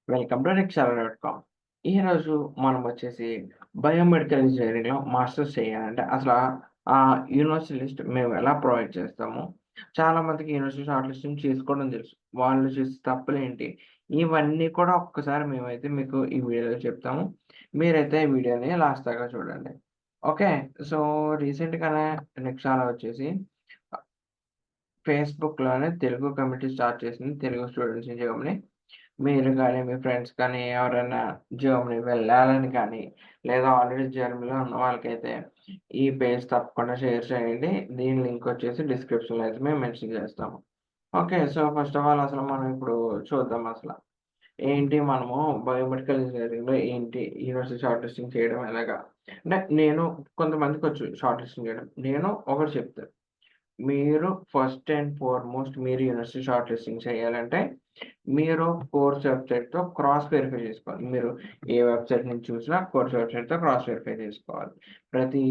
Welcome to Rickshaw.com. ఈరోజు మనం వచ్చేసి బయోమెడికల్ ఇంజినీరింగ్‌లో మాస్టర్స్ చేయాలంటే అసల ఆ యూనివర్సిటీ లిస్ట్ మేము ఎలా ప్రొవైడ్ చేస్తాము? చాలామందికి యూనివర్సిటీ షార్ట్ లిస్టింగ్ చేసుకోవడం తెలుసు. వాళ్ళు చేసే తప్పులేంటి? ఇవన్నీ కూడా ఒక్కసారి మేమైతే మీకు ఈ వీడియోలో చెప్తాము. మీరైతే ఈ వీడియోని లాస్ట్ దాకా చూడండి. ఓకే. సో, రీసెంట్‌గానే నెక్సాలా వచ్చేసి ఫేస్‌బుక్‌లోనే తెలుగు కమ్యూనిటీ స్టార్ట్ చేసింది. Telugu students in Germany. మీరు గాని, మీ ఫ్రెండ్స్ కానీ ఎవరైనా జర్మనీ వెళ్ళాలని కానీ, లేదా ఆల్రెడీ జర్మనీలో ఉన్న వాళ్ళకైతే ఈ పేజ్ తప్పకుండా షేర్ చేయండి. దీని లింక్ వచ్చేసి డిస్క్రిప్షన్‌లో అయితే మేము మెన్షన్ చేస్తాము. Okay. So, first of all అసలు మనం ఇప్పుడు చూద్దాం అసల. ఏంటి మనము బయోమెడికల్ ఇంజినీరింగ్‌లో ఏంటి యూనివర్సిటీ షార్ట్ లిస్టింగ్ చేయడం ఎలాగా? అంటే నేను కొంతమందికొచ్చు షార్ట్ లిస్టింగ్ చేయడం. నేను ఒకటి చెప్తాను. మీరు ఫస్ట్ అండ్ ఫార్‌మోస్ట్ మీరు యూనివర్సిటీ షార్ట్ లిస్టింగ్ చేయాలంటే, మీరు కోర్స్ వెబ్‌సైట్‌తో క్రాస్ వెరిఫై చేసుకోవాలి. మీరు ఏ వెబ్‌సైట్ నుంచి చూసినా కోర్స్ వెబ్‌సైట్‌తో క్రాస్ వెరిఫై చేసుకోవాలి. ప్రతి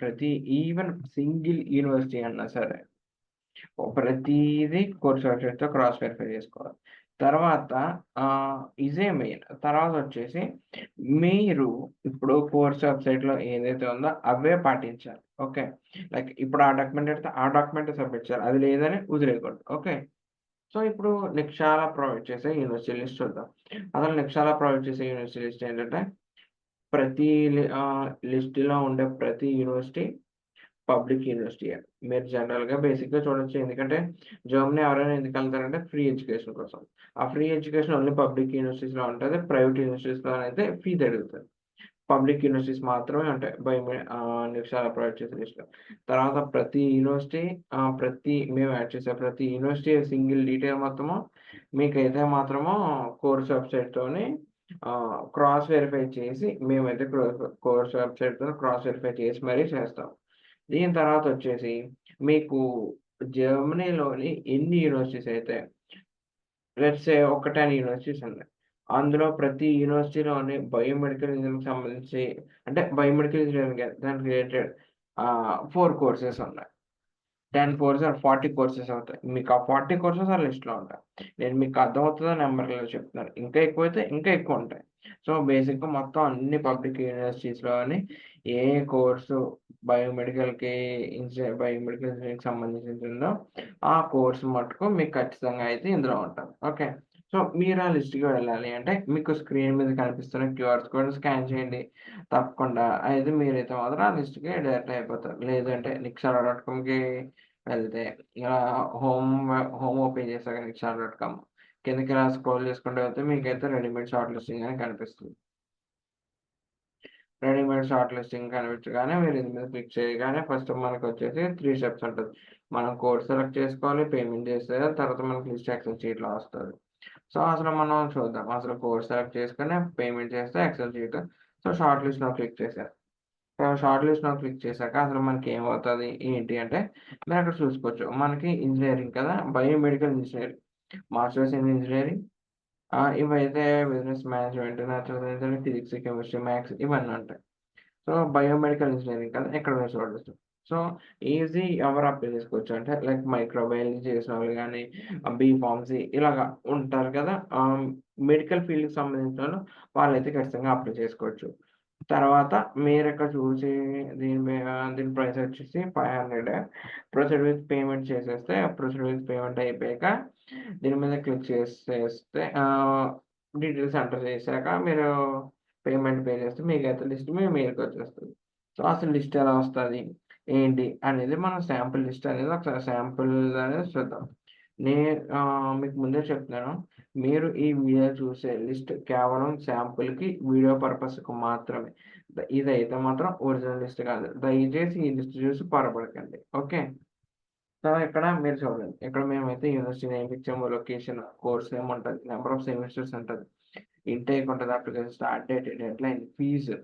ప్రతి ఈవెన్ సింగిల్ యూనివర్సిటీ అన్నా సరే ప్రతీదీ కోర్స్ వెబ్‌సైట్‌తో క్రాస్ వెరిఫై చేసుకోవాలి. తర్వాత ఇదే మెయిన్. తర్వాతొచ్చేసి మీరు ఇప్పుడు కోర్స్ వెబ్‌సైట్‌లో ఏదైతే ఉందో అవే పాటించాలి. ఓకే. లైక్ ఇప్పుడు ఆ డాక్యుమెంట్ ఎడితే ఆ డాక్యుమెంటే సబ్మిట్ చేయాలి. అది లేదని వదిలేయకూడదు. ఓకే. సో, ఇప్పుడు నిక్షాలా ప్రొవైడ్ చేసే యూనివర్సిటీ లిస్ట్ చూద్దాం. అసలు నిక్షాలా ప్రొవైడ్ చేసే యూనివర్సిటీ లిస్ట్ ఏంటంటే లిస్ట్‌లో ఉండే ప్రతి యూనివర్సిటీ పబ్లిక్ యూనివర్సిటీయే. మీరు జనరల్‌గా బేసిక్‌గా చూడొచ్చు. ఎందుకంటే జర్మనీ ఎవరైనా ఎందుకెళ్తారంటే ఫ్రీ ఎడ్యుకేషన్ కోసం. ఆ ఫ్రీ ఎడ్యుకేషన్ ఓన్లీ పబ్లిక్ యూనివర్సిటీస్‌లో ఉంటది. ప్రైవేట్ యూనివర్సిటీస్‌లోనైతే ఫీజ్ అడుగుతారు. పబ్లిక్ యూనివర్సిటీస్ మాత్రమే ఉంటాయి. నిక్షాలా ప్రొవైడ్ చేసే లిస్ట్‌లో. తర్వాత ప్రతి యూనివర్సిటీ మేము యాడ్ చేసే ప్రతి యూనివర్సిటీ సింగిల్ డీటెయిల్ మొత్తము మీకైతే మాత్రము కోర్స్ వెబ్‌సైట్‌తోని క్రాస్ వెరిఫై చేసి మేమైతే కోర్స్ వెబ్‌సైట్‌తో క్రాస్ వెరిఫై చేసి మరీ చేస్తాం. దీని తర్వాతొచ్చేసి మీకు జర్మనీలోని ఎన్ని యూనివర్సిటీస్ అయితే లెట్స్ సే ఒక 10 యూనివర్సిటీస్ ఉన్నాయి. అందులో ప్రతి యూనివర్సిటీలోని బయోమెడికల్ ఇంజినీరింగ్‌కి సంబంధించి అంటే బయోమెడికల్ ఇంజినీరింగ్ కాదు దానికి రిలేటెడ్ 4 కోర్సెస్ ఉన్నాయి. 10 కోర్స్ ఆర్ 40 కోర్సెస్ అవుతాయి. మీకు ఆ 40 కోర్సెస్ ఆ లిస్ట్‌లో ఉంటాయి. నేను మీకు అర్థమవుతదో నంబర్‌లో చెప్తున్నాను. ఇంకా ఎక్కువైతే ఇంకా ఎక్కువుంటాయి. సో, బేసిక్‌గా మొత్తం అన్ని పబ్లిక్ యూనివర్సిటీస్‌లోని ఏ కోర్సు బయోమెడికల్ ఇంజినీరింగ్‌కి సంబంధించింది ఉందో, ఆ కోర్స్ మట్టుకు మీకు ఖచ్చితంగా అయితే ఇందులో ఉంటది. ఓకే. సో, మీరు ఆ లిస్ట్‌కి వెళ్ళాలి అంటే మీకు స్క్రీన్ మీద కనిపిస్తున్న క్యూఆర్ కోడ్ స్కాన్ చేయండి. తప్పకుండా అయితే మీరైతే మాత్రం ఆ లిస్ట్‌కి డైరెక్ట్ అయిపోతారు. లేదంటే నిక్షారా.కామ్‌కి వెళ్తే ఇలా హోమ్ ఓపెన్ చేశాక నిక్షార్.కామ్ కిందకి ఇలా స్క్రోల్ చేసుకుంటూ వెళ్తే మీకైతే రెడీమేడ్ షార్ట్ లిస్టింగ్ అని కనిపిస్తుంది. రెడీమేడ్ షార్ట్ లిస్టింగ్ కనిపించగానే మీరు దీని మీద క్లిక్ చేయగానే ఫస్ట్ మనకొచ్చేసి 3 స్టెప్స్ ఉంటది. మనం కోడ్ సెలెక్ట్ చేసుకోవాలి, పేమెంట్ చేస్తే తర్వాత మనకి లిస్ట్ ఎక్సెల్ షీట్‌లో వస్తది. సో, అసలు మనం చూద్దాం. అసలు కోడ్ సెలెక్ట్ చేసుకొని పేమెంట్ చేస్తే ఎక్సెల్ షీట్. సో, షార్ట్ లిస్ట్‌లో క్లిక్ చేశాను. షార్ట్ లిస్ట్‌లో క్లిక్ చేశాక అసలు మనకేమవుతది ఏంటి అంటే మీరక్కడ చూసుకోవచ్చు. మనకి ఇంజినీరింగ్ కదా! Biomedical engineering, masters in engineering ఇవైతే business management, natural science, physics, chemistry, maths ఇవన్నీ ఉంటాయి. సో, బయోమెడికల్ ఇంజినీరింగ్ కదా! ఇక్కడ మీరు చూడొచ్చు. సో, ఈజీ ఎవరు అప్లై చేసుకోవచ్చు అంటే లైక్ మైక్రోబయాలజీ చేసినోళ్ళు గాని, బీఫార్మసీ ఇలాగ ఉంటారు కదా! మెడికల్ ఫీల్డ్‌కి సంబంధించినోళ్ళు వాళ్ళైతే ఖచ్చితంగా అప్లై చేసుకోవచ్చు. తర్వాత మీరిక్కడ చూసి దీని ప్రైస్ వచ్చేసి 500 ప్రొసీడ్ విత్ పేమెంట్ చేసేస్తే ప్రొసీడ్ విత్ పేమెంట్ అయిపోయాక దీని మీద క్లిక్ చేసేస్తే డీటెయిల్స్ ఎంటర్ చేశాక మీరు పేమెంట్ పే చేస్తే మీకైతే లిస్ట్ మీ మెయిల్‌కొచ్చేస్తది. సో, అసలు లిస్ట్ ఎలా వస్తది? ఏంటి? అనేది మనం శాంపుల్ లిస్ట్ అనేది ఒకసారి శాంపుల్ అనేది చూద్దాం. నే మీకు ముందే చెప్తున్నాను. మీరు ఈ వీడియో చూసే లిస్ట్ కేవలం శాంపుల్‌కి వీడియో పర్పస్‌కి మాత్రమే. ఇదైతే మాత్రం ఒరిజినల్ లిస్ట్ కాదు. దయచేసి ఈ లిస్ట్ చూసి పొరపడకండి. ఓకే. సో, ఇక్కడ మీరు చూడండి. ఇక్కడ మేమైతే యూనివర్సిటీ నేమ్ ఇచ్చాము. లొకేషన్, కోర్స్ నేమ్ ఉంటది. నంబర్ ఆఫ్ సెమిస్టర్స్ ఉంటది. ఇంటేక్ ఉంటది. Application start date, deadline, fee,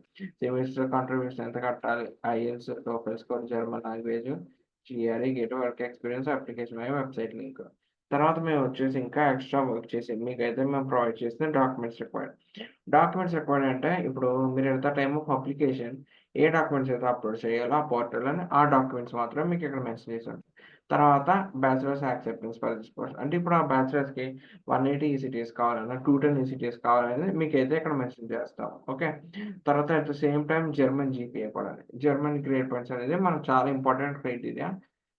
semester contribution ఎంత కట్టాలి, IELTS, TOEFL score, German language, GRE, get work experience, application website link. తర్వాత మేమొచ్చేసి ఇంకా ఎక్స్‌ట్రా వర్క్ చేసి మీకైతే మేము ప్రొవైడ్ చేసిన డాక్యుమెంట్స్ రిక్వైర్డ్. డాక్యుమెంట్స్ రిక్వైర్డ్ అంటే ఇప్పుడు మీరు at the time of application A documents అయితే అప్‌లోడ్ చేయాలో ఆ పోర్టల్‌లోని ఆ డాక్యుమెంట్స్ మాత్రమే మీకిక్కడ మెన్షన్ చేసాం. తర్వాత బ్యాచిలర్స్ యాక్సెప్టెన్స్ పార్టిసిపేట్స్ అంటే ఇప్పుడు ఆ బ్యాచిలర్స్‌కి 180 ఈసీటీఎస్ కావాలన్నా, 210 ఈసీటీఎస్ కావాలనేది మీకైతే ఇక్కడ మెన్షన్ చేస్తాం. ఓకే. తర్వాత at the same time German GPA కూడా. జర్మన్ గ్రేడ్ పాయింట్స్ అనేది మనకు చాలా ఇంపార్టెంట్ క్రైటీరియా.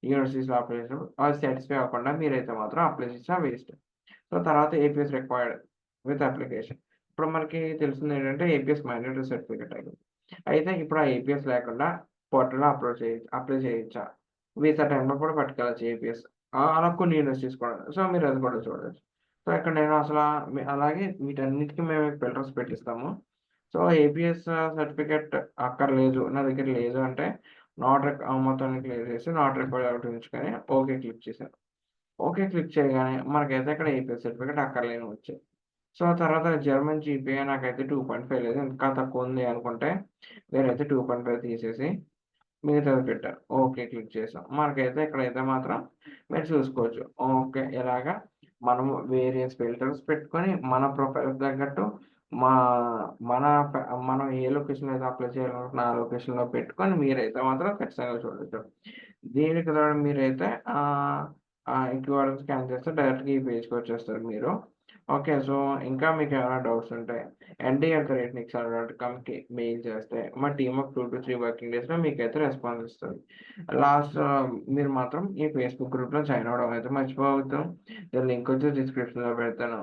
యూనివర్సిటీస్‌లో అప్లై చేసినప్పుడు అది సాటిస్ఫై అవ్వకుండా మీరైతే మాత్రం అప్లై చేసినా వేస్ట్. సో, తర్వాత ఏపీఎస్ రిక్వైర్డ్ విత్ అప్లికేషన్. ఇప్పుడు మనకి తెలిసిందేంటంటే ఏపీఎస్ మ్యాండేటరీ సర్టిఫికేట్ అయింది. అయితే ఇప్పుడు ఆ ఏపీఎస్ లేకుండా పోర్టల్‌లో అప్లై చేయొచ్చా? వీసా టైమ్‌లో కూడా పట్టుకెళ్ళొచ్చు ఏపీఎస్. అలా కొన్ని యూనివర్సిటీస్ కూడా ఉన్నాయి. సో, మీరు అది కూడా చూడొచ్చు. సో, ఇక్కడ నేను అలాగే వీటన్నిటికి మేము ఫిల్టర్స్ పెట్టిస్తాము. సో, ఏపీఎస్ సర్టిఫికేట్ అక్కర్లేదు, నా దగ్గర లేదు అంటే మొత్తాన్ని క్లియర్ చేసి నాట్ రిక్వైర్డ్ ఒకటి ఉంచుకొని ఓకే క్లిక్ చేశాను. ఓకే క్లిక్ చేయగానే మనకైతే ఇక్కడ ఏపీఎస్ సర్టిఫికేట్ అక్కర్లేనివి వచ్చాయి. సో, తర్వాత జర్మన్ జీపీఏ నాకైతే 2.5 లేదు. ఇంకా తక్కువ ఉంది అనుకుంటే నేనైతే 2.5 తీసేసి మిగతాది పెట్టాను. ఓకే క్లిక్ చేసాం. మనకైతే ఇక్కడైతే మాత్రం మీరు చూసుకోవచ్చు. ఓకే. ఇలాగా మనము వేరియస్ ఫిల్టర్స్ పెట్టుకొని మన ప్రొఫైల్‌కి తగ్గట్టు మా మన ప మనం ఏ లొకేషన్‌లో అయితే అప్లై చేయాలనుకుంటున్న ఆ లొకేషన్‌లో పెట్టుకొని మీరైతే మాత్రం ఖచ్చితంగా చూడొచ్చు. దీనికి తోడు మీరైతే క్యూఆర్ స్కాన్ చేస్తే డైరెక్ట్‌గా ఈ పేజ్‌కి వచ్చేస్తారు మీరు. ఓకే. సో, ఇంకా మీకేమైనా డౌట్స్ ఉంటే ND@nixon.comకి మెయిల్ చేస్తే మా టీమ్ ఆఫ్ 2-3 వర్కింగ్ డేస్‌లో మీకైతే రెస్పాన్స్ ఇస్తది. లాస్ట్ మీరు మాత్రం ఈ ఫేస్‌బుక్ గ్రూప్‌లో జాయిన్ అవ్వడం అయితే మర్చిపోవద్దు. దీని లింక్ వచ్చి డిస్క్రిప్షన్‌లో పెడతాను.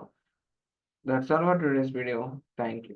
That's all for today's video. Thank you.